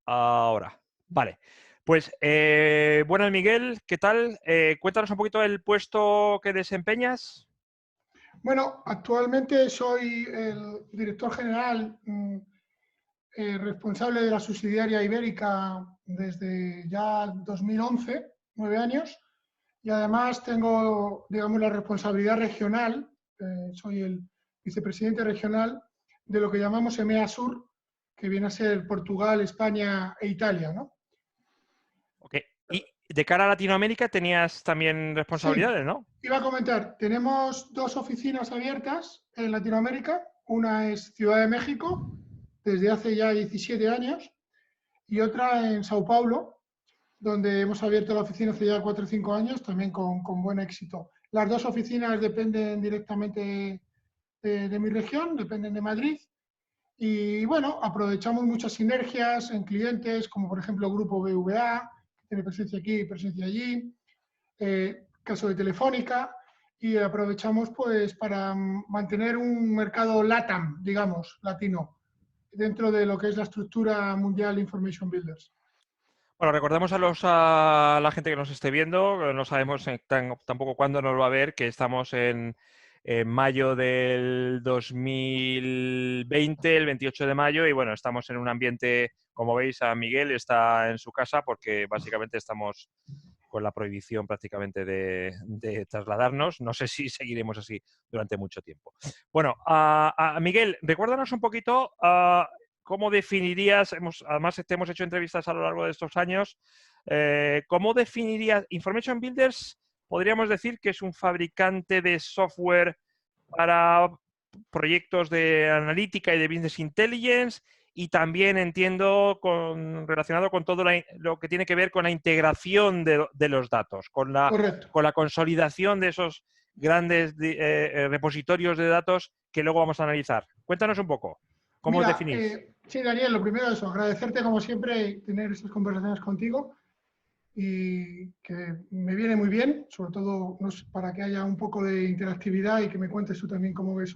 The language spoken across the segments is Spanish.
Ahora, vale. Pues, buenas Miguel, ¿qué tal? Cuéntanos un poquito el puesto que desempeñas. Bueno, actualmente soy el director general responsable de la subsidiaria ibérica desde ya 2011, 9 años, y además tengo, digamos, la responsabilidad regional, soy el vicepresidente regional de lo que llamamos EMEA Sur, que viene a ser Portugal, España e Italia, ¿no? Ok. Y de cara a Latinoamérica tenías también Sí, responsabilidades, ¿no? iba a comentar, tenemos dos oficinas abiertas en Latinoamérica. Una es Ciudad de México, desde hace ya 17 años, y otra en Sao Paulo, donde hemos abierto la oficina hace ya 4 o 5 años, también con buen éxito. Las dos oficinas dependen directamente de mi región, dependen de Madrid, y bueno, aprovechamos muchas sinergias en clientes, como por ejemplo Grupo BVA, que tiene presencia aquí y presencia allí, caso de Telefónica, y aprovechamos pues para mantener un mercado LATAM, digamos, latino, dentro de lo que es la estructura mundial Information Builders. Bueno, recordemos a la gente que nos esté viendo, que no sabemos tampoco cuándo nos va a ver, que estamos en mayo del 2020, el 28 de mayo, y bueno, estamos en un ambiente, como veis, a Miguel está en su casa porque básicamente estamos con la prohibición prácticamente de trasladarnos. No sé si seguiremos así durante mucho tiempo. Bueno, a Miguel, recuérdanos un poquito cómo definirías, además te hemos hecho entrevistas a lo largo de estos años, ¿cómo definirías Information Builders? Podríamos decir que es un fabricante de software para proyectos de analítica y de business intelligence, y también entiendo relacionado con todo lo que tiene que ver con la integración de los datos, Correcto. con la consolidación de esos grandes repositorios de datos que luego vamos a analizar. Cuéntanos un poco, ¿cómo os Mira, definís? sí, Daniel, lo primero es eso, agradecerte como siempre tener estas conversaciones contigo y que me viene muy bien, sobre todo no sé, para que haya un poco de interactividad y que me cuentes tú también cómo ves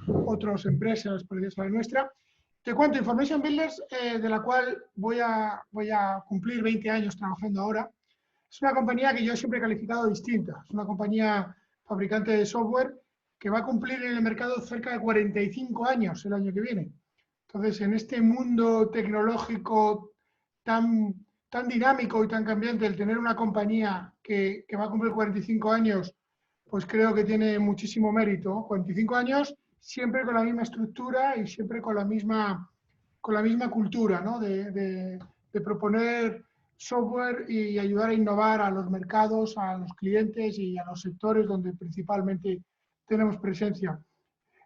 otras empresas parecidas a la nuestra. Te cuento, Information Builders, de la cual voy a cumplir 20 años trabajando ahora. Es una compañía que yo siempre he calificado distinta. Es una compañía fabricante de software que va a cumplir en el mercado cerca de 45 años el año que viene. Entonces, en este mundo tecnológico tan, tan dinámico y tan cambiante, el tener una compañía que va a cumplir 45 años, pues creo que tiene muchísimo mérito. 45 años siempre con la misma estructura y siempre con la misma cultura, ¿no? De proponer software y ayudar a innovar a los mercados, a los clientes y a los sectores donde principalmente tenemos presencia.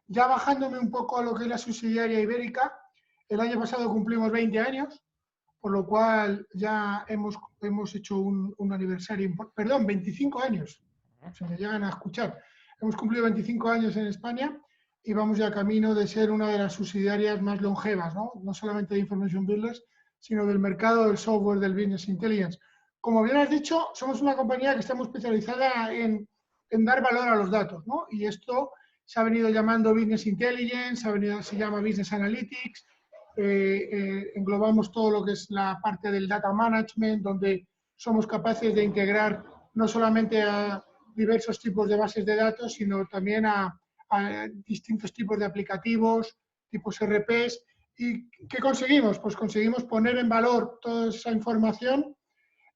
Ya bajándome un poco a lo que es la subsidiaria ibérica, el año pasado cumplimos 20 años, por lo cual ya hemos hecho un aniversario, perdón, 25 años, se me llegan a escuchar. Hemos cumplido 25 años en España y vamos ya camino de ser una de las subsidiarias más longevas, ¿no? No solamente de Information Builders, sino del mercado del software del Business Intelligence. Como bien has dicho, somos una compañía que estamos especializada en dar valor a los datos, ¿no? Y esto se ha venido llamando Business Intelligence, se llama Business Analytics, englobamos todo lo que es la parte del data management, donde somos capaces de integrar no solamente a diversos tipos de bases de datos, sino también a distintos tipos de aplicativos, tipos RPs. ¿Y qué conseguimos? Pues conseguimos poner en valor toda esa información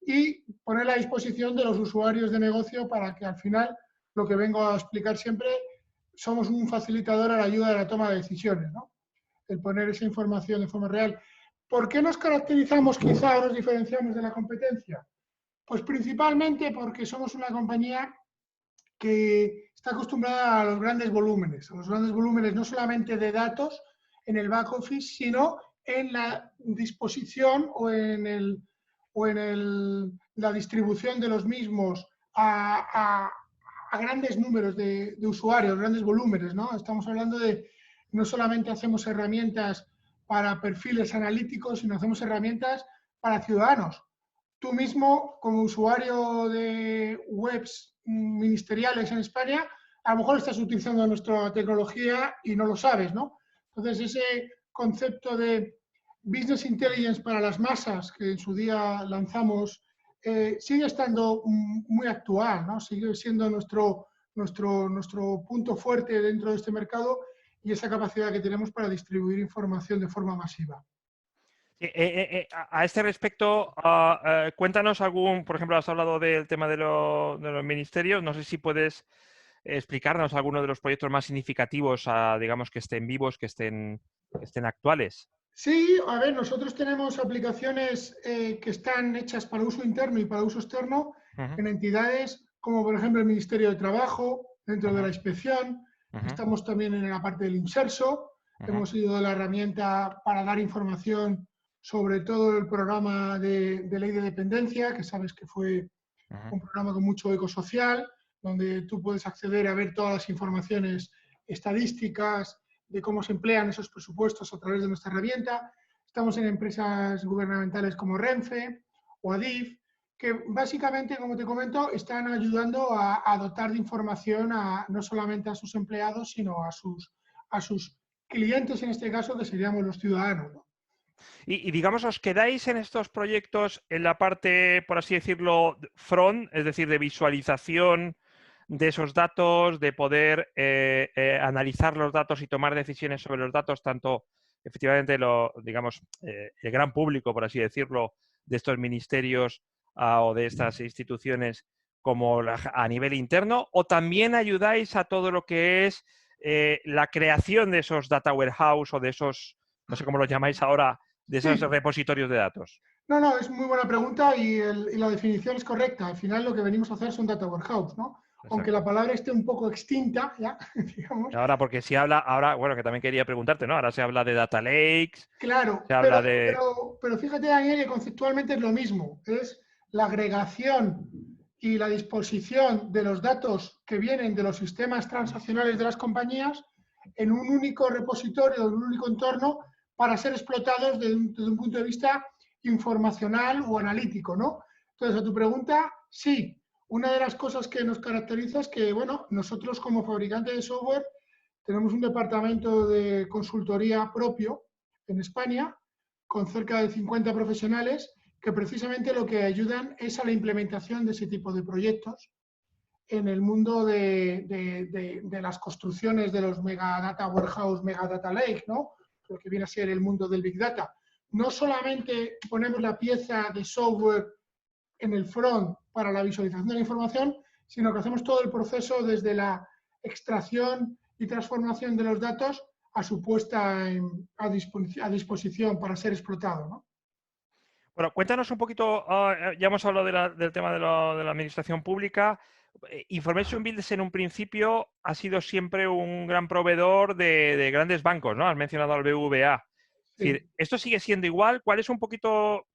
y ponerla a disposición de los usuarios de negocio para que al final, lo que vengo a explicar siempre, somos un facilitador a la ayuda de la toma de decisiones, ¿no? El poner esa información de forma real. ¿Por qué nos caracterizamos quizá o nos diferenciamos de la competencia? Pues principalmente porque somos una compañía que está acostumbrada a los grandes volúmenes no solamente de datos en el back office, sino en la disposición la distribución de los mismos a grandes números de usuarios, grandes volúmenes, ¿no? Estamos hablando de no solamente hacemos herramientas para perfiles analíticos, sino hacemos herramientas para ciudadanos. Tú mismo, como usuario de webs ministeriales en España, a lo mejor estás utilizando nuestra tecnología y no lo sabes, ¿no? Entonces, ese concepto de Business Intelligence para las masas, que en su día lanzamos, sigue estando muy actual, ¿no? Sigue siendo nuestro punto fuerte dentro de este mercado y esa capacidad que tenemos para distribuir información de forma masiva. A este respecto, cuéntanos algún, por ejemplo, has hablado del tema de los ministerios, no sé si puedes explicarnos alguno de los proyectos más significativos, digamos, que estén vivos, que estén actuales. Sí, a ver, nosotros tenemos aplicaciones que están hechas para uso interno y para uso externo Ujú, en entidades como por ejemplo el Ministerio de Trabajo, dentro de ujú, la inspección. ujú, Estamos también en la parte del Inserso. ujú, Hemos ido de la herramienta para dar información sobre todo el programa de ley de dependencia, que sabes que fue ujú. un programa con mucho eco social, donde tú puedes acceder a ver todas las informaciones estadísticas de cómo se emplean esos presupuestos a través de nuestra herramienta. Estamos en empresas gubernamentales como Renfe o Adif, que básicamente, como te comento, están ayudando a dotar de información no solamente a sus empleados, sino a sus clientes, en este caso, que seríamos los ciudadanos, ¿no? Y digamos, ¿os quedáis en estos proyectos en la parte, por así decirlo, front, es decir, de visualización de esos datos, de poder analizar los datos y tomar decisiones sobre los datos, tanto efectivamente digamos, el gran público, por así decirlo, de estos ministerios o de estas instituciones como a nivel interno, o también ayudáis a todo lo que es la creación de esos data warehouse o de esos, no sé cómo los llamáis ahora, de esos Sí, repositorios de datos? no, no, es muy buena pregunta y la definición es correcta. Al final lo que venimos a hacer son data warehouse, ¿no? Aunque la Exacto. palabra esté un poco extinta, ya, digamos. Ahora, porque si habla, ahora, bueno, que también quería preguntarte, ¿no? Ahora se habla de data lakes, Claro, se habla de... pero fíjate, Daniel, que conceptualmente es lo mismo. Es la agregación y la disposición de los datos que vienen de los sistemas transaccionales de las compañías en un único repositorio, en un único entorno, para ser explotados desde un punto de vista informacional o analítico, ¿no? Entonces, a tu pregunta, sí. Una de las cosas que nos caracteriza es que, bueno, nosotros como fabricante de software tenemos un departamento de consultoría propio en España, con cerca de 50 profesionales, que precisamente lo que ayudan es a la implementación de ese tipo de proyectos en el mundo de las construcciones de los mega data warehouse, mega data lake, ¿no? Lo que viene a ser el mundo del big data. No solamente ponemos la pieza de software en el front para la visualización de la información, sino que hacemos todo el proceso desde la extracción y transformación de los datos a su puesta a disposición para ser explotado, ¿no? Bueno, cuéntanos un poquito, ya hemos hablado del tema de la administración pública. Information Builders en un principio ha sido siempre un gran proveedor de grandes bancos, ¿no? Has mencionado al BBVA. Es Sí. decir, ¿esto sigue siendo igual? ¿Cuál es un poquito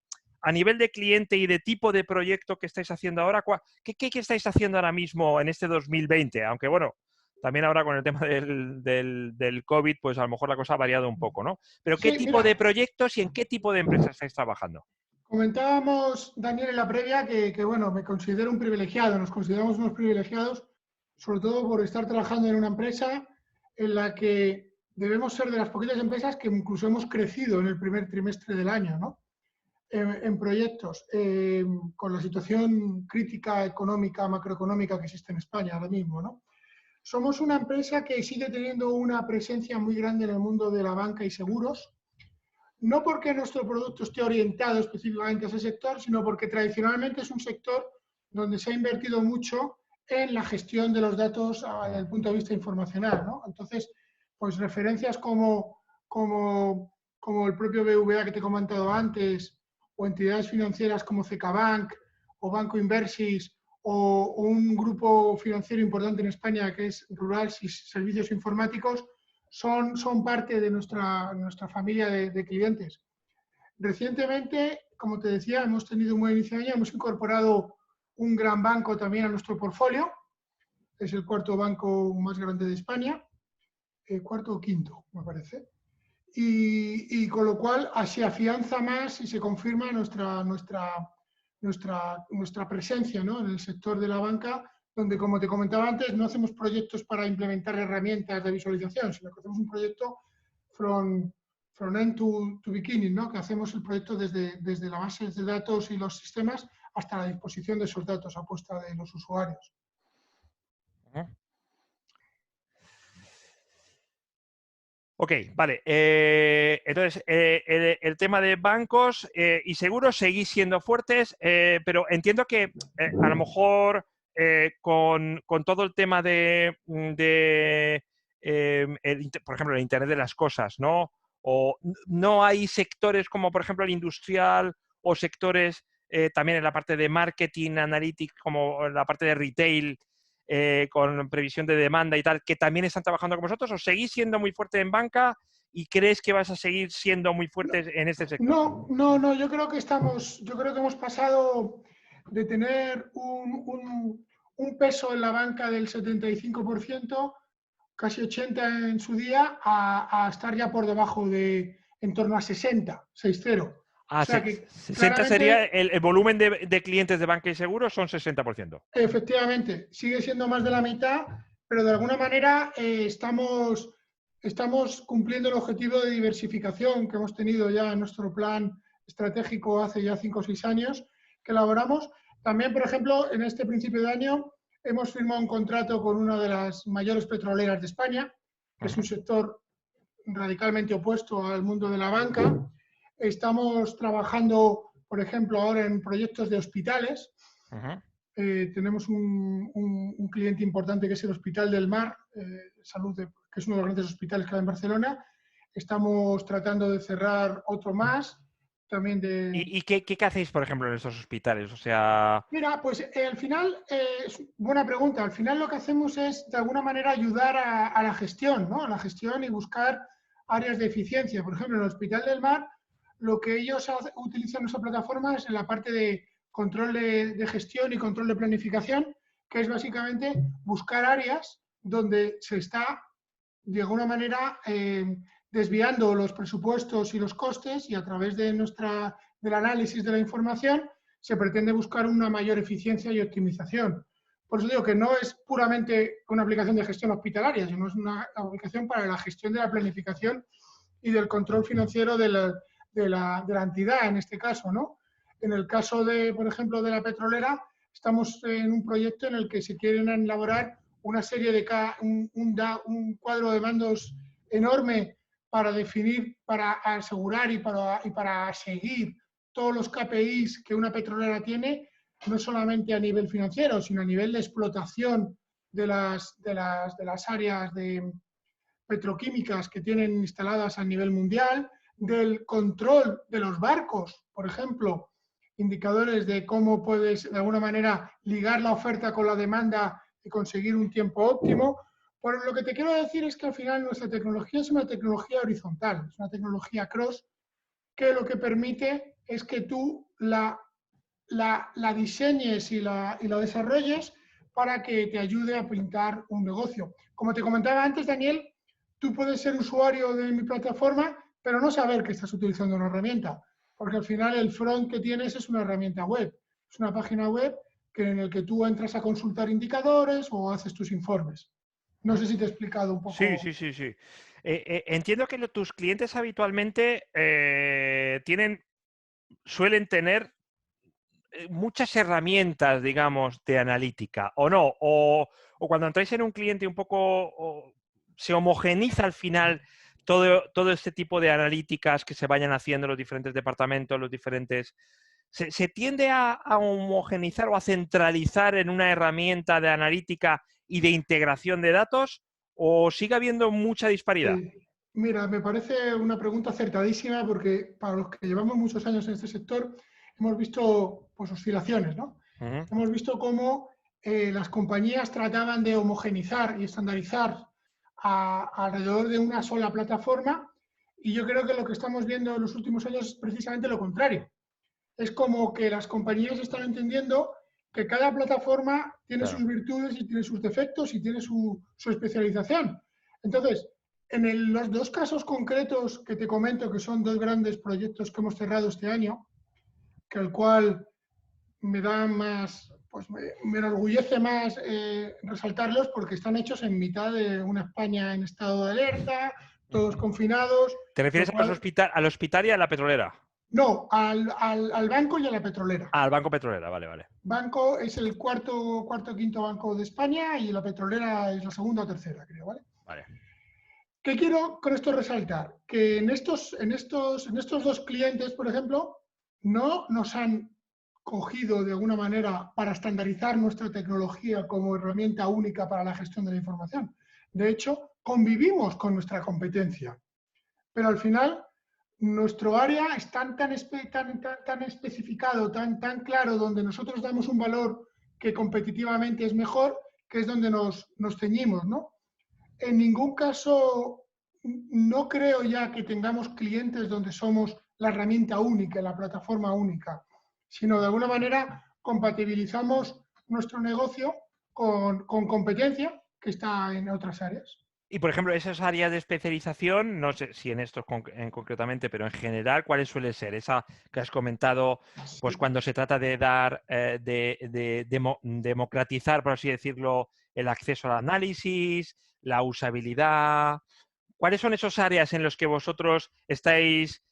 a nivel de cliente y de tipo de proyecto que estáis haciendo ahora? ¿Qué estáis haciendo ahora mismo en este 2020? Aunque bueno, también ahora con el tema del COVID, pues a lo mejor la cosa ha variado un poco, ¿no? Pero ¿qué Sí, tipo mira, de proyectos y en qué tipo de empresas estáis trabajando? comentábamos, Daniel, en la previa bueno, me considero un privilegiado, nos consideramos unos privilegiados, sobre todo por estar trabajando en una empresa en la que debemos ser de las poquitas empresas que incluso hemos crecido en el primer trimestre del año, ¿no? En proyectos, con la situación crítica económica, macroeconómica que existe en España ahora mismo, ¿no? Somos una empresa que sigue teniendo una presencia muy grande en el mundo de la banca y seguros, no porque nuestro producto esté orientado específicamente a ese sector, sino porque tradicionalmente es un sector donde se ha invertido mucho en la gestión de los datos desde el punto de vista informacional, ¿no? Entonces, pues referencias como el propio BVA que te he comentado antes, o entidades financieras como CecaBank o Banco Inversis, o un grupo financiero importante en España que es Rural Servicios Informáticos, son parte de nuestra familia de clientes. Recientemente, como te decía, hemos tenido un buen inicio de año, hemos incorporado un gran banco también a nuestro portfolio, es el cuarto banco más grande de España, cuarto o quinto, me parece. Y con lo cual se afianza más y se confirma nuestra presencia, ¿no? En el sector de la banca, donde, como te comentaba antes, no hacemos proyectos para implementar herramientas de visualización, sino que hacemos un proyecto from from end to beginning, ¿no? Que hacemos el proyecto desde la base de datos y los sistemas hasta la disposición de esos datos a puesta de los usuarios. Ok, vale. Entonces, el tema de bancos y seguros seguís siendo fuertes, pero entiendo que a lo mejor con todo el tema por ejemplo, el Internet de las cosas, ¿no? O no hay sectores como, por ejemplo, el industrial o sectores también en la parte de marketing, analytics, como en la parte de retail, con previsión de demanda y tal, que también están trabajando con vosotros, o seguís siendo muy fuerte en banca y crees que vas a seguir siendo muy fuertes en este sector? No, yo creo que hemos pasado de tener un peso en la banca del 75%, casi 80% en su día, a estar ya por debajo de en torno a 60. O Ah, sea que 60 sería claramente, el volumen de clientes de banca y seguros, son 60%. efectivamente, sigue siendo más de la mitad, pero de alguna manera estamos cumpliendo el objetivo de diversificación que hemos tenido ya en nuestro plan estratégico hace ya 5 o 6 años que elaboramos. También, por ejemplo, en este principio de año hemos firmado un contrato con una de las mayores petroleras de España, que es un sector radicalmente opuesto al mundo de la banca. Estamos trabajando, por ejemplo, ahora en proyectos de hospitales. Tenemos un cliente importante que es el Hospital del Mar, Salud, que es uno de los grandes hospitales que hay en Barcelona. Estamos tratando de cerrar otro más. También ¿Y qué hacéis, por ejemplo, en estos hospitales? O sea... Mira, pues al final, es buena pregunta. Al final lo que hacemos es, de alguna manera, ayudar a la gestión, ¿no? A la gestión y buscar áreas de eficiencia. Por ejemplo, en el Hospital del Mar, lo que ellos utilizan nuestra plataforma es en la parte de control de gestión y control de planificación, que es básicamente buscar áreas donde se está, de alguna manera, desviando los presupuestos y los costes, y a través del análisis de la información se pretende buscar una mayor eficiencia y optimización. Por eso digo que no es puramente una aplicación de gestión hospitalaria, sino es una aplicación para la gestión de la planificación y del control financiero de la entidad, en este caso, ¿no? En el caso de, por ejemplo, de la petrolera, estamos en un proyecto en el que se quieren elaborar una serie de un cuadro de mandos enorme para definir, para asegurar y para seguir todos los KPIs que una petrolera tiene, no solamente a nivel financiero, sino a nivel de explotación de las áreas petroquímicas que tienen instaladas a nivel mundial, del control de los barcos, por ejemplo, indicadores de cómo puedes, de alguna manera, ligar la oferta con la demanda y conseguir un tiempo óptimo. Por lo que te quiero decir es que al final nuestra tecnología es una tecnología horizontal, es una tecnología cross, que lo que permite es que tú la diseñes y la desarrolles para que te ayude a pintar un negocio. Como te comentaba antes, Daniel, tú puedes ser usuario de mi plataforma, pero no saber que estás utilizando una herramienta, porque al final el front que tienes es una herramienta web, es una página web en la que tú entras a consultar indicadores o haces tus informes. No sé si te he explicado un Sí, poco. sí, sí, sí. Entiendo que tus clientes habitualmente suelen tener muchas herramientas, digamos, de analítica, ¿o no? O cuando entráis en un cliente un poco, se homogeniza al final todo este tipo de analíticas que se vayan haciendo en los diferentes departamentos, los diferentes... ¿Se tiende a homogenizar o a centralizar en una herramienta de analítica y de integración de datos? ¿O sigue habiendo mucha disparidad? Mira, me parece una pregunta acertadísima porque para los que llevamos muchos años en este sector hemos visto pues, oscilaciones, ¿no? Ujú. Hemos visto cómo las compañías trataban de homogenizar y estandarizar alrededor de una sola plataforma, y yo creo que lo que estamos viendo en los últimos años es precisamente lo contrario. Es como que las compañías están entendiendo que cada plataforma tiene Claro. sus virtudes y tiene sus defectos y tiene su especialización. Entonces, los dos casos concretos que te comento, que son dos grandes proyectos que hemos cerrado este año, que el cual me da más, pues me enorgullece más resaltarlos porque están hechos en mitad de una España en estado de alerta, todos confinados, ¿Te lo refieres a cual... al hospital y a la petrolera? No, al banco y a la petrolera. Ah, al banco petrolera, vale, vale. Banco es el cuarto o quinto banco de España y la petrolera es la segunda o tercera, creo, ¿vale? Vale. ¿Qué quiero con esto resaltar? Que en estos dos clientes, por ejemplo, no nos han cogido de alguna manera para estandarizar nuestra tecnología como herramienta única para la gestión de la información. De hecho, convivimos con nuestra competencia, pero al final nuestro área es tan especificado, tan claro, donde nosotros damos un valor que competitivamente es mejor, que es donde nos ceñimos, ¿no? En ningún caso, no creo ya que tengamos clientes donde somos la herramienta única, la plataforma única, sino de alguna manera compatibilizamos nuestro negocio con competencia que está en otras áreas. Y, por ejemplo, esas áreas de especialización, no sé si en estos concretamente, pero en general, ¿cuáles suelen ser? Esa que has comentado, pues Sí. cuando se trata de dar, democratizar, por así decirlo, el acceso al análisis, la usabilidad. ¿Cuáles son esas áreas en las que vosotros estáis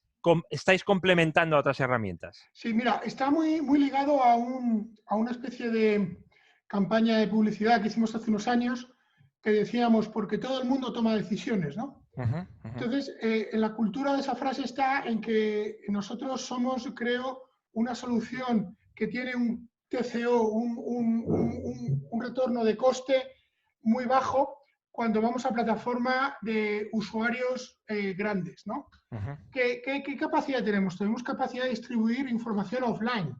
complementando a otras herramientas? Sí, mira, está muy ligado a una especie de campaña de publicidad que hicimos hace unos años que decíamos, porque todo el mundo toma decisiones, ¿no? Ujú, ujú. Entonces, en la cultura de esa frase está en que nosotros somos, creo, una solución que tiene un TCO, un retorno de coste muy bajo cuando vamos a plataforma de usuarios grandes, ¿no? Ujú, ¿Qué capacidad tenemos? Tenemos capacidad de distribuir información offline.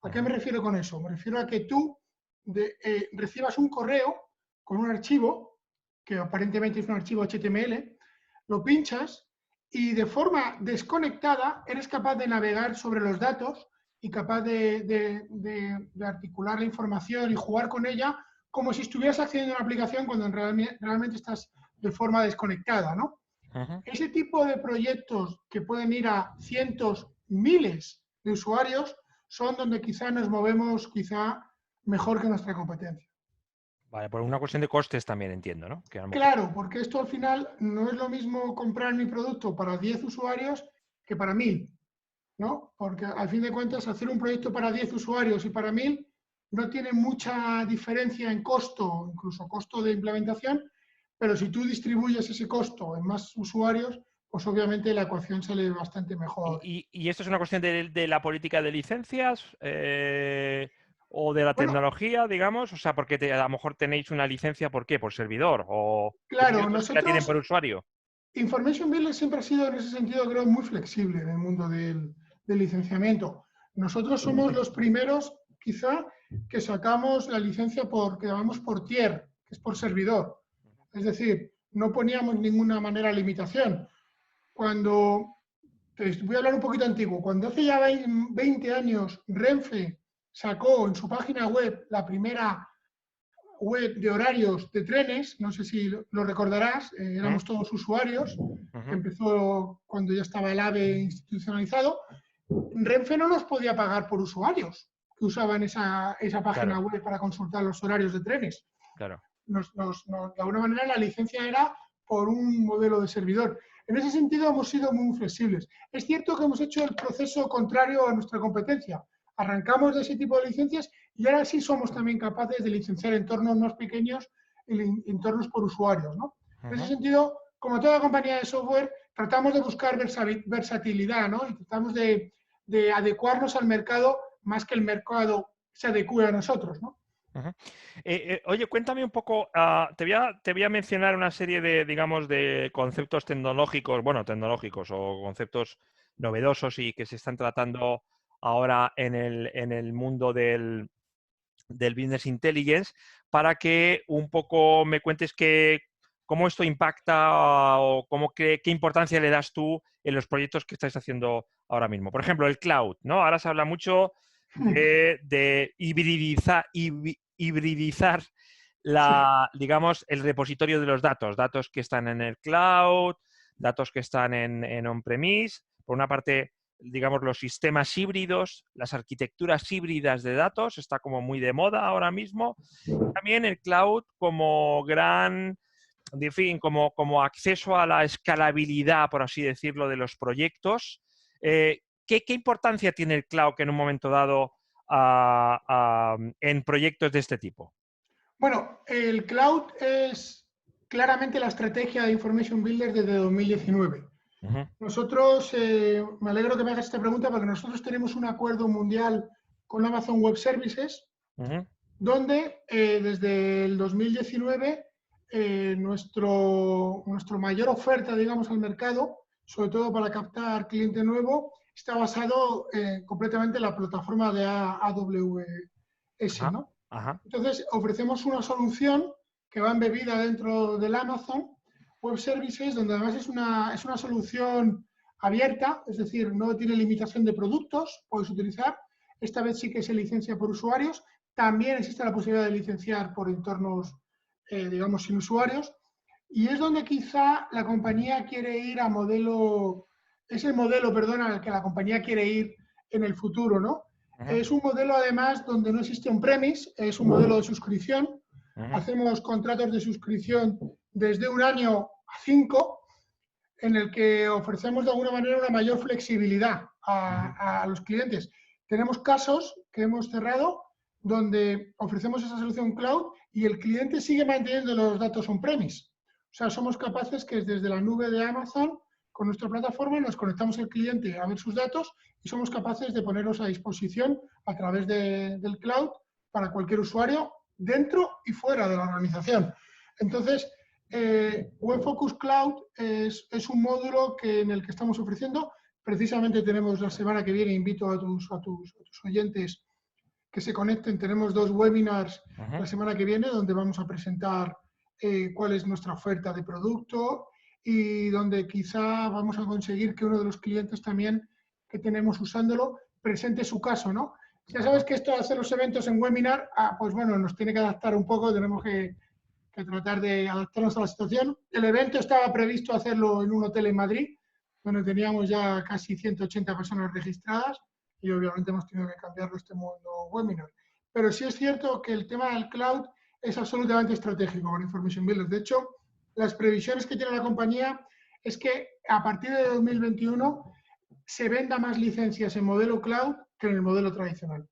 ¿A qué ujú. me refiero con eso? Me refiero a que tú recibas un correo con un archivo, que aparentemente es un archivo HTML, lo pinchas y de forma desconectada eres capaz de navegar sobre los datos y capaz de articular la información y jugar con ella como si estuvieras accediendo a una aplicación cuando realmente estás de forma desconectada, ¿no? Ujú. Ese tipo de proyectos que pueden ir a cientos, miles de usuarios son donde quizá nos movemos quizá mejor que nuestra competencia. Vale, por una cuestión de costes también entiendo, ¿no? Que a lo mejor. Claro, porque esto al final no es lo mismo comprar mi producto para 10 usuarios que para 1000, ¿no? Porque al fin de cuentas hacer un proyecto para 10 usuarios y para 1000 no tiene mucha diferencia en costo, incluso costo de implementación, pero si tú distribuyes ese costo en más usuarios, pues obviamente la ecuación sale bastante mejor. Y esto es una cuestión de la política de licencias o de la Bueno, tecnología, digamos? O sea, porque a lo mejor tenéis una licencia, ¿por qué? ¿Por servidor? ¿O hay claro, otros que la tienen nosotros, por usuario? Information Builder siempre ha sido en ese sentido, creo, muy flexible en el mundo del licenciamiento. Nosotros somos los primeros, quizá, que sacamos la licencia que llamamos por tier, que es por servidor. Es decir, no poníamos ninguna manera de limitación. Cuando, te voy a hablar un poquito antiguo, cuando hace ya 20 años Renfe sacó en su página web la primera web de horarios de trenes, no sé si lo recordarás, ¿Mm? éramos todos usuarios, que Ujú. empezó cuando ya estaba el AVE institucionalizado, Renfe no nos podía pagar por usuarios que usaban esa página Claro, web para consultar los horarios de trenes. claro. De alguna manera la licencia era por un modelo de servidor. En ese sentido hemos sido muy flexibles. Es cierto que hemos hecho el proceso contrario a nuestra competencia. Arrancamos de ese tipo de licencias y ahora sí somos también capaces de licenciar entornos más pequeños, entornos por usuarios, ¿no? En ese Ujú. sentido, como toda compañía de software, tratamos de buscar versatilidad, ¿no? Y tratamos de adecuarnos al mercado más que el mercado se adecue a nosotros, ¿no? Ujú. Oye, cuéntame un poco, te voy a mencionar una serie de, digamos, de conceptos tecnológicos, bueno, tecnológicos o conceptos novedosos y que se están tratando ahora en el mundo del Business Intelligence, para que un poco me cuentes cómo esto impacta o qué importancia le das tú en los proyectos que estáis haciendo ahora mismo. Por ejemplo, el cloud, ¿no? Ahora se habla mucho de hibridizar Sí. digamos, el repositorio de los datos que están en el cloud, datos que están en on-premise. Por una parte, digamos, los sistemas híbridos, las arquitecturas híbridas de datos, está como muy de moda ahora mismo. También el cloud como gran en fin, como acceso a la escalabilidad, por así decirlo, de los proyectos. ¿Qué importancia tiene el cloud que en un momento dado en proyectos de este tipo? Bueno, el cloud es claramente la estrategia de Information Builder desde 2019. Ujú, Nosotros, me alegro que me hagas esta pregunta porque nosotros tenemos un acuerdo mundial con Amazon Web Services ujú, donde desde el 2019 nuestro mayor oferta, digamos, al mercado, sobre todo para captar cliente nuevo, está basado completamente en la plataforma de AWS, ajá, ¿no? ajá, Entonces, ofrecemos una solución que va embebida dentro del Amazon Web Services, donde además es una solución abierta, es decir, no tiene limitación de productos, puedes utilizar. Esta vez sí que se licencia por usuarios. También existe la posibilidad de licenciar por entornos, digamos, sin usuarios. Y es donde quizá la compañía quiere ir a modelo, es el modelo, perdón, al que la compañía quiere ir en el futuro, ¿no? ujú, Es un modelo además donde no existe un premise, es un modelo de suscripción. ujú, Hacemos contratos de suscripción desde 1 año a 5, en el que ofrecemos de alguna manera una mayor flexibilidad ujú. a los clientes. Tenemos casos que hemos cerrado donde ofrecemos esa solución cloud y el cliente sigue manteniendo los datos on-premise. O sea, somos capaces que desde la nube de Amazon, con nuestra plataforma, nos conectamos al cliente a ver sus datos y somos capaces de ponerlos a disposición a través del cloud para cualquier usuario dentro y fuera de la organización. Entonces, Web Focus Cloud es un módulo en el que estamos ofreciendo. Precisamente tenemos la semana que viene, invito a tus oyentes que se conecten. Tenemos 2 webinars Ujú. la semana que viene donde vamos a presentar cuál es nuestra oferta de producto y donde quizá vamos a conseguir que uno de los clientes también que tenemos usándolo presente su caso, ¿no? Ya sabes Ajá. que esto de hacer los eventos en webinar, pues bueno, nos tiene que adaptar un poco, tenemos que tratar de adaptarnos a la situación. El evento estaba previsto hacerlo en un hotel en Madrid, donde teníamos ya casi 180 personas registradas y obviamente hemos tenido que cambiarlo este modo webinar. Pero sí es cierto que el tema del cloud es absolutamente estratégico para Information Builder. De hecho, las previsiones que tiene la compañía es que a partir de 2021 se venda más licencias en modelo cloud que en el modelo tradicional.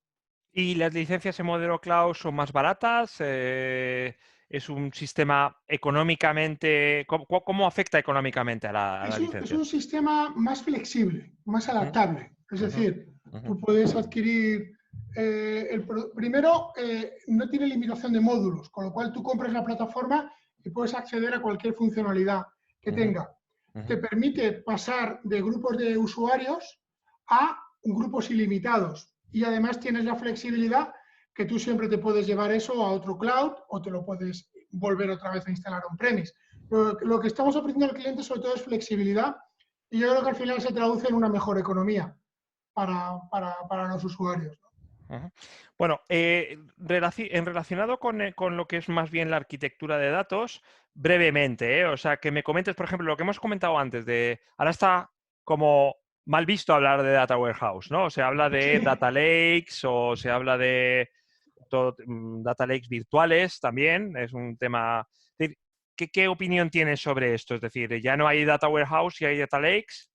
¿Y las licencias en modelo cloud son más baratas? ¿Es un sistema económicamente... ¿Cómo afecta económicamente a las Es un licencias? sistema más flexible, más Ujú, adaptable. Es ujú, decir, ujú, tú puedes adquirir, primero, no tiene limitación de módulos, con lo cual tú compras la plataforma y puedes acceder a cualquier funcionalidad que ujú, tenga. ujú, Te permite pasar de grupos de usuarios a grupos ilimitados y además tienes la flexibilidad que tú siempre te puedes llevar eso a otro cloud o te lo puedes volver otra vez a instalar on-premise. Lo que estamos ofreciendo al cliente sobre todo es flexibilidad y yo creo que al final se traduce en una mejor economía para los usuarios. ujú. Bueno, relacionado con lo que es más bien la arquitectura de datos, brevemente, ¿eh? O sea, que me comentes, por ejemplo, lo que hemos comentado antes de... Ahora está como mal visto hablar de Data Warehouse, ¿no? Se habla de Sí. Data Lakes o se habla de data lakes virtuales también, es un tema... es decir, ¿qué opinión tienes sobre esto? Es decir, ¿ya no hay data warehouse y hay data lakes?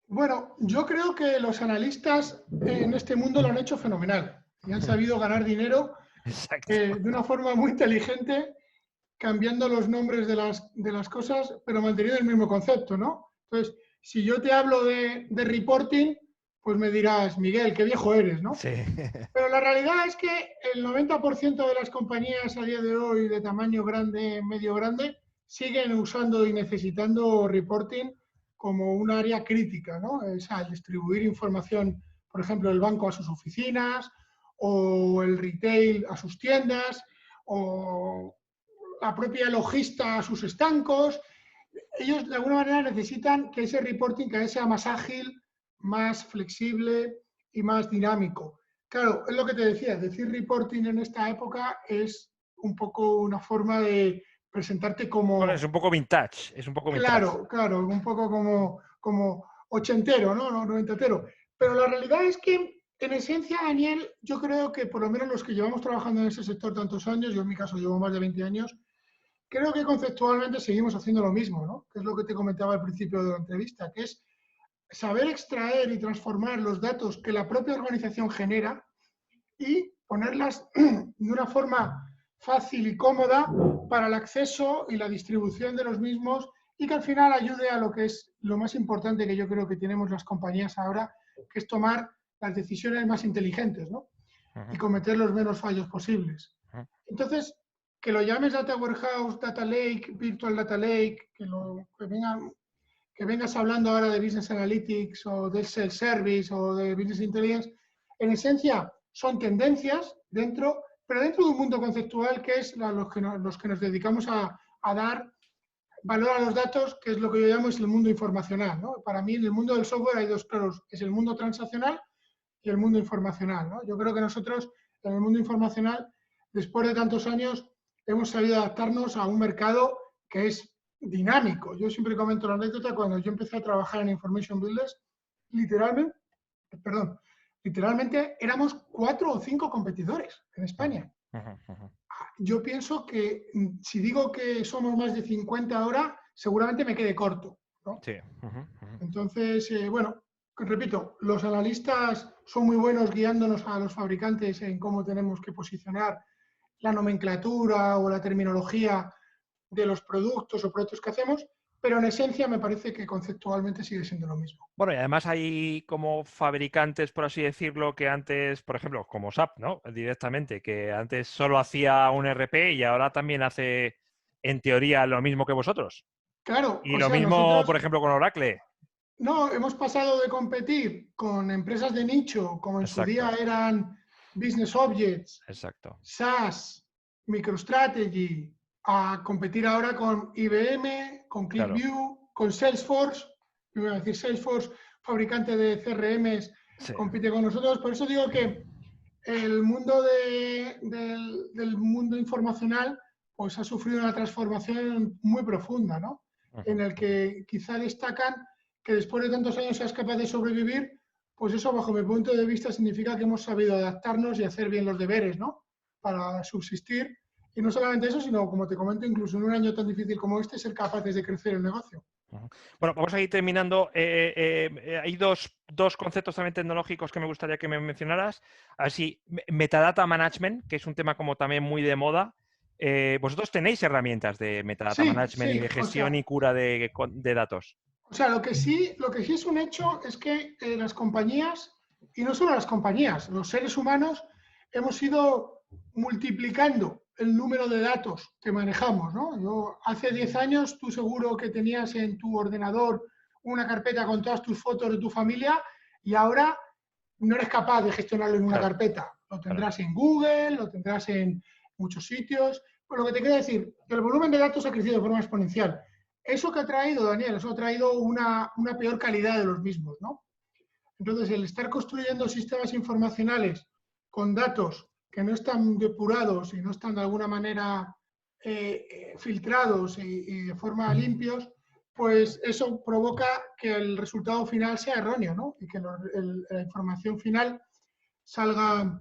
Bueno, yo creo que los analistas en este mundo lo han hecho fenomenal y han sabido ganar dinero Exacto. de una forma muy inteligente, cambiando los nombres de las cosas, pero manteniendo el mismo concepto, ¿no? Entonces, si yo te hablo de reporting, pues me dirás, Miguel, qué viejo eres, ¿no? Sí. Pero la realidad es que el 90% de las compañías a día de hoy de tamaño grande, medio grande, siguen usando y necesitando reporting como un área crítica, ¿no? Es al distribuir información, por ejemplo, el banco a sus oficinas o el retail a sus tiendas o la propia logista a sus estancos. Ellos de alguna manera necesitan que ese reporting cada vez sea más ágil, más flexible y más dinámico. Claro, es lo que te decía, decir reporting en esta época es un poco una forma de presentarte Bueno, es como, un poco vintage, es un poco vintage. claro, un poco como ochentero, ¿no? No, noventero. Pero la realidad es que, en esencia, Daniel, yo creo que por lo menos los que llevamos trabajando en ese sector tantos años, yo en mi caso llevo más de 20 años, creo que conceptualmente seguimos haciendo lo mismo, ¿no? Que es lo que te comentaba al principio de la entrevista, que es saber extraer y transformar los datos que la propia organización genera y ponerlas de una forma fácil y cómoda para el acceso y la distribución de los mismos y que al final ayude a lo que es lo más importante que yo creo que tenemos las compañías ahora, que es tomar las decisiones más inteligentes, ¿no? Y cometer los menos fallos posibles. Entonces, que lo llames Data Warehouse, Data Lake, Virtual Data Lake, que vengas hablando ahora de Business Analytics o de Self-Service o de Business Intelligence, en esencia son tendencias dentro, pero dentro de un mundo conceptual que es los que nos dedicamos a dar valor a los datos, que es lo que yo llamo es el mundo informacional, ¿no? Para mí en el mundo del software hay dos claros, es el mundo transaccional y el mundo informacional, ¿no? Yo creo que nosotros en el mundo informacional, después de tantos años, hemos sabido adaptarnos a un mercado que es dinámico. Yo siempre comento la anécdota, cuando yo empecé a trabajar en Information Builders, literalmente, literalmente éramos 4 o 5 competidores en España. Yo pienso que si digo que somos más de 50 ahora, seguramente me quede corto, ¿no? Sí. Entonces, bueno, repito, los analistas son muy buenos guiándonos a los fabricantes en cómo tenemos que posicionar la nomenclatura o la terminología de los productos o productos que hacemos, pero en esencia me parece que conceptualmente sigue siendo lo mismo. Bueno, y además hay como fabricantes, por así decirlo, que antes, por ejemplo, como SAP, ¿no? Directamente, que antes solo hacía un RP y ahora también hace, en teoría, lo mismo que vosotros. Claro, Y o lo sea, mismo, nosotros por ejemplo, con Oracle. no hemos pasado de competir con empresas de nicho, como en su día Exacto, eran Business Objects, exacto. SAS, MicroStrategy, a competir ahora con IBM, con Claro. ClickView, con Salesforce. Iba a decir Salesforce, fabricante de CRMs, Sí. compite con nosotros. Por eso digo que el mundo del mundo informacional pues ha sufrido una transformación muy profunda, ¿no? En el que quizá destacan que después de tantos años seas capaz de sobrevivir, pues eso bajo mi punto de vista significa que hemos sabido adaptarnos y hacer bien los deberes, ¿no? Para subsistir. Y no solamente eso, sino, como te comento, incluso en un año tan difícil como este, ser capaces de crecer el negocio. Bueno, vamos a ir terminando. Hay dos conceptos también tecnológicos que me gustaría que me mencionaras. Así, metadata management, que es un tema como también muy de moda. ¿Vosotros tenéis herramientas de metadata Sí, management y sí, de gestión y cura de datos? o sea, lo que sí es un hecho es que las compañías, y no solo las compañías, los seres humanos hemos ido multiplicando el número de datos que manejamos, ¿no? Yo, hace 10 años tú seguro que tenías en tu ordenador una carpeta con todas tus fotos de tu familia y ahora no eres capaz de gestionarlo en una Claro, carpeta. Lo claro. tendrás en Google, lo tendrás en muchos sitios. Pero lo que te quiero decir, que el volumen de datos ha crecido de forma exponencial. ¿Eso que ha traído, Daniel? Eso ha traído una peor calidad de los mismos, ¿no? Entonces, el estar construyendo sistemas informacionales con datos que no están depurados y no están de alguna manera filtrados y de forma limpios, pues eso provoca que el resultado final sea erróneo, ¿no? Y que la información final salga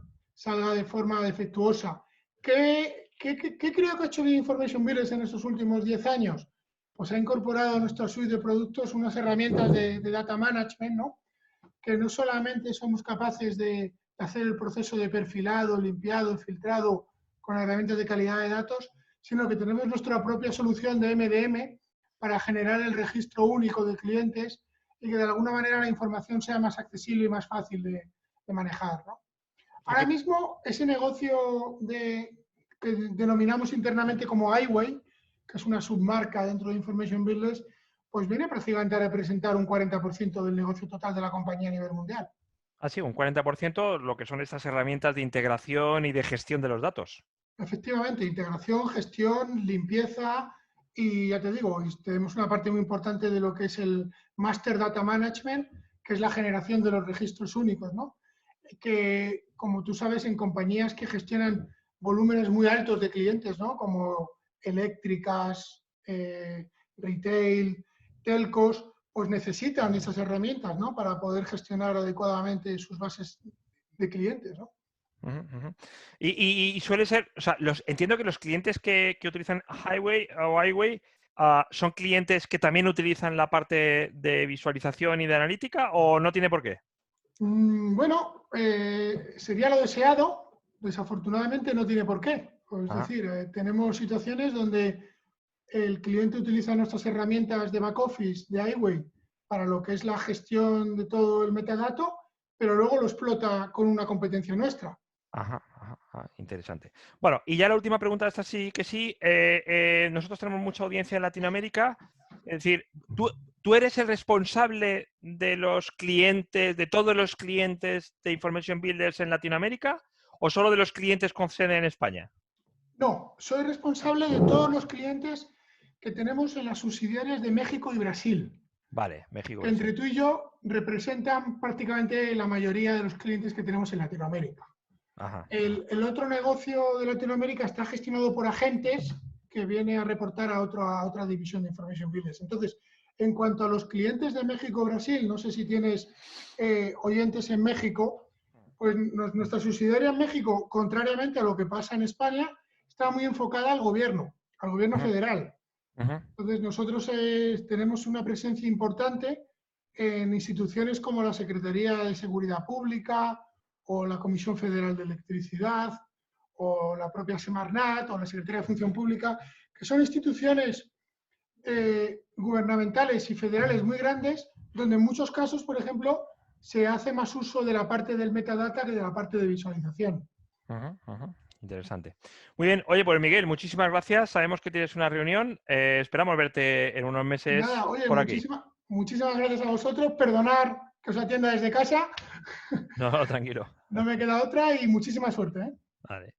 de forma defectuosa. ¿Qué creo que ha hecho bien Information Builders en estos últimos 10 años? Pues ha incorporado a nuestra suite de productos unas herramientas de data management, ¿no? Que no solamente somos capaces de hacer el proceso de perfilado, limpiado, filtrado con herramientas de calidad de datos, sino que tenemos nuestra propia solución de MDM para generar el registro único de clientes y que de alguna manera la información sea más accesible y más fácil de manejar, ¿no? ¿Y Ahora qué, mismo ese negocio que denominamos internamente como iWay, que es una submarca dentro de Information Builders, pues viene prácticamente a representar un 40% del negocio total de la compañía a nivel mundial. sí, un 40% lo que son estas herramientas de integración y de gestión de los datos? Efectivamente, integración, gestión, limpieza y ya te digo, tenemos una parte muy importante de lo que es el Master Data Management, que es la generación de los registros únicos, ¿no? Que, como tú sabes, en compañías que gestionan volúmenes muy altos de clientes, ¿no? Como eléctricas, retail, telcos, pues necesitan esas herramientas, ¿no? Para poder gestionar adecuadamente sus bases de clientes, ¿no? Ujú, ujú. Y suele ser, o sea, entiendo que los clientes que utilizan Highway o Highway son clientes que también utilizan la parte de visualización y de analítica, ¿o no tiene por qué? Bueno, sería lo deseado, desafortunadamente no tiene por qué. Es Ajá, decir, tenemos situaciones donde el cliente utiliza nuestras herramientas de back office de iWay para lo que es la gestión de todo el metadato, pero luego lo explota con una competencia nuestra. ajá, ajá, ajá, interesante. Bueno, y ya la última pregunta, esta sí que sí. Nosotros tenemos mucha audiencia en Latinoamérica. Es decir, ¿tú eres el responsable de los clientes, de todos los clientes de Information Builders en Latinoamérica, o solo de los clientes con sede en España? No, soy responsable de todos los clientes que tenemos en las subsidiarias de México y Brasil, Vale, México, que Brasil. entre tú y yo representan prácticamente la mayoría de los clientes que tenemos en Latinoamérica. Ajá, ajá. El otro negocio de Latinoamérica está gestionado por agentes que viene a reportar a otra división de Information Business. Entonces, en cuanto a los clientes de México-Brasil, no sé si tienes oyentes en México, pues nuestra subsidiaria en México, contrariamente a lo que pasa en España, está muy enfocada al gobierno Ujú, federal. ujú, Entonces, nosotros tenemos una presencia importante en instituciones como la Secretaría de Seguridad Pública o la Comisión Federal de Electricidad o la propia Semarnat o la Secretaría de Función Pública, que son instituciones gubernamentales y federales muy grandes, donde en muchos casos, por ejemplo, se hace más uso de la parte del metadata que de la parte de visualización. ujú, ujú. Interesante. Muy bien. Oye, pues Miguel, muchísimas gracias. Sabemos que tienes una reunión. Esperamos verte en unos Y nada, meses oye, por aquí. muchísimas gracias a vosotros. Perdonar que os atienda desde casa. No, tranquilo. No me queda otra y muchísima suerte. ¿Eh? Vale.